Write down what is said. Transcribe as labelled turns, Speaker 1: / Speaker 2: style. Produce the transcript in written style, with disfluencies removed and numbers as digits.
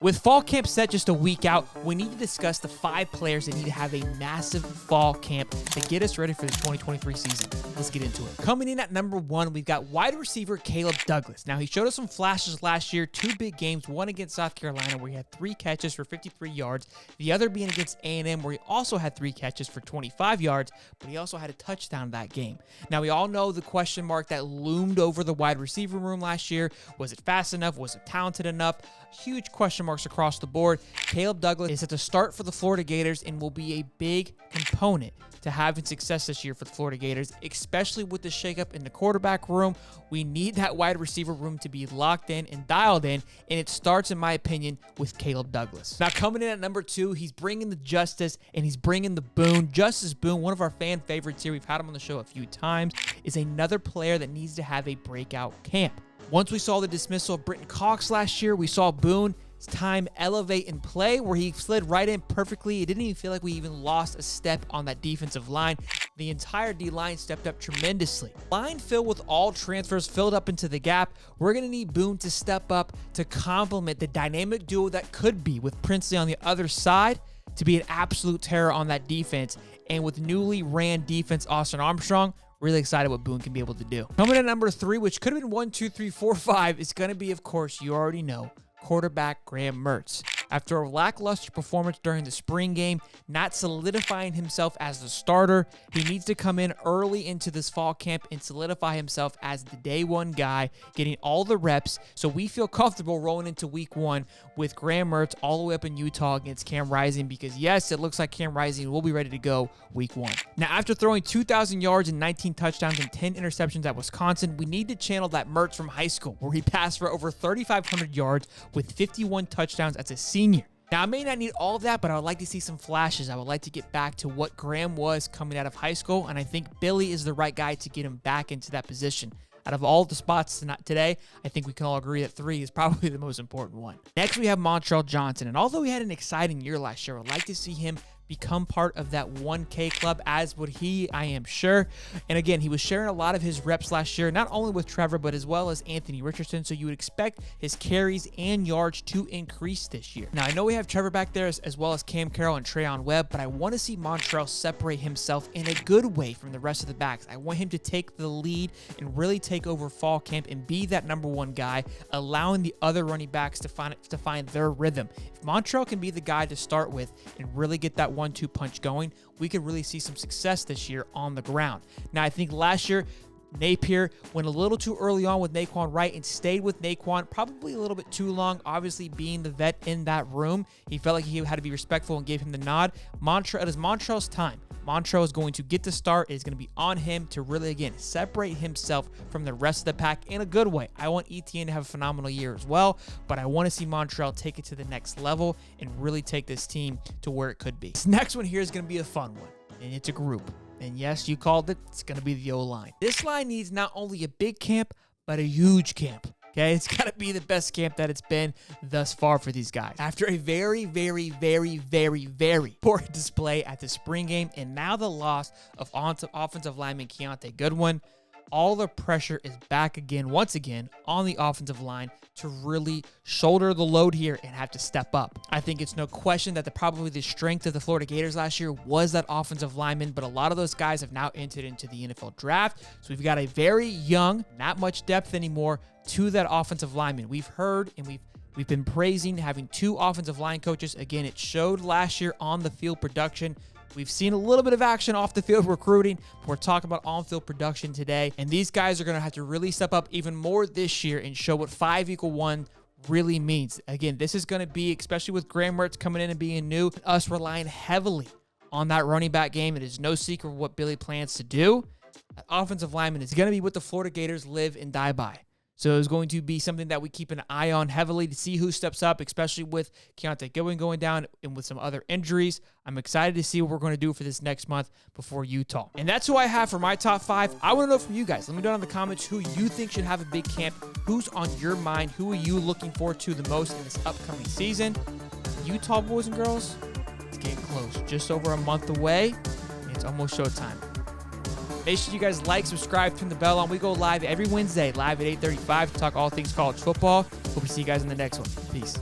Speaker 1: With fall camp set just a week out, we need to discuss the 5 players that need to have a massive fall camp to get us ready for the 2023 season. Let's get into it. Coming in at number 1, we've got wide receiver Caleb Douglas. Now, he showed us some flashes last year, 2 big games, one against South Carolina where he had 3 catches for 53 yards, the other being against A&M where he also had 3 catches for 25 yards, but he also had a touchdown that game. Now, we all know the question mark that loomed over the wide receiver room last year. Was it fast enough? Was it talented enough? Huge question marks across the board. Caleb Douglas is at the start for the Florida Gators and will be a big component to having success this year for the Florida Gators, especially with the shakeup in the quarterback room. We need that wide receiver room to be locked in and dialed in, and it starts, in my opinion, with Caleb Douglas. Now, coming in at number 2, he's bringing the justice and he's bringing the Boone. Justice Boone, one of our fan favorites here, we've had him on the show a few times, is another player that needs to have a breakout camp. Once we saw the dismissal of Britton Cox last year, we saw Boone's time elevate and play where he slid right in perfectly. It didn't even feel like we even lost a step on that defensive line. The entire D-line stepped up tremendously. Line filled with all transfers filled up into the gap. We're going to need Boone to step up to complement the dynamic duo that could be with Princely on the other side to be an absolute terror on that defense. And with newly ran defense Austin Armstrong, really excited what Boone can be able to do. Coming in at number 3, which could have been 1, 2, 3, 4, 5, is going to be, of course, you already know, quarterback Graham Mertz. After a lackluster performance during the spring game, not solidifying himself as the starter, he needs to come in early into this fall camp and solidify himself as the day 1 guy, getting all the reps so we feel comfortable rolling into week 1 with Graham Mertz all the way up in Utah against Cam Rising, because yes, it looks like Cam Rising will be ready to go week 1. Now, after throwing 2,000 yards and 19 touchdowns and 10 interceptions at Wisconsin, we need to channel that Mertz from high school where he passed for over 3,500 yards with 51 touchdowns as a senior. Now, I may not need all of that, but I would like to see some flashes. I would like to get back to what Graham was coming out of high school, and I think Billy is the right guy to get him back into that position. Out of all the spots today, I think we can all agree that 3 is probably the most important one. Next, we have Montrell Johnson, and although he had an exciting year last year, I would like to see him become part of that 1K club, as would he, I am sure. And again, he was sharing a lot of his reps last year, not only with Trevor, but as well as Anthony Richardson, so you would expect his carries and yards to increase this year. Now, I know we have Trevor back there as well as Cam Carroll and Trayon Webb, but I want to see Montrell separate himself in a good way from the rest of the backs. I want him to take the lead and really take over fall camp and be that number 1 guy, allowing the other running backs to find their rhythm. If Montrell can be the guy to start with and really get that 1-2 punch going, we could really see some success this year on the ground. Now, I think last year, Napier went a little too early on with Naquan Wright and stayed with Naquan probably a little bit too long. Obviously, being the vet in that room, he felt like he had to be respectful and gave him the nod. It is Montrell's time. Montrell is going to get the start. It is going to be on him to really, again, separate himself from the rest of the pack in a good way. I want ETN to have a phenomenal year as well, but I want to see Montrell take it to the next level and really take this team to where it could be. This next one here is going to be a fun one, and it's a group. And yes, you called it. It's going to be the O-line. This line needs not only a big camp, but a huge camp. Okay, it's got to be the best camp that it's been thus far for these guys. After a very, very, very, very, very poor display at the spring game, and now the loss of offensive lineman Keontae Goodwin, all the pressure is back again, once again, on the offensive line to really shoulder the load here and have to step up. I think it's no question that probably the strength of the Florida Gators last year was that offensive lineman, but a lot of those guys have now entered into the NFL draft. So we've got a very young, not much depth anymore to that offensive lineman. We've heard and we've been praising having 2 offensive line coaches. Again, it showed last year on the field production. We've seen a little bit of action off the field recruiting. We're talking about on-field production today. And these guys are going to have to really step up even more this year and show what 5=1 really means. Again, this is going to be, especially with Graham Mertz coming in and being new, us relying heavily on that running back game. It is no secret what Billy plans to do. That offensive lineman is going to be what the Florida Gators live and die by. So it's going to be something that we keep an eye on heavily to see who steps up, especially with Keontae Goodwin going down and with some other injuries. I'm excited to see what we're going to do for this next month before Utah. And that's who I have for my top 5. I want to know from you guys. Let me know in the comments who you think should have a big camp. Who's on your mind? Who are you looking forward to the most in this upcoming season? Utah, boys and girls, it's getting close. Just over a month away, and it's almost showtime. Make sure you guys like, subscribe, turn the bell on. We go live every Wednesday, live at 8:35 to talk all things college football. Hope to see you guys in the next one. Peace.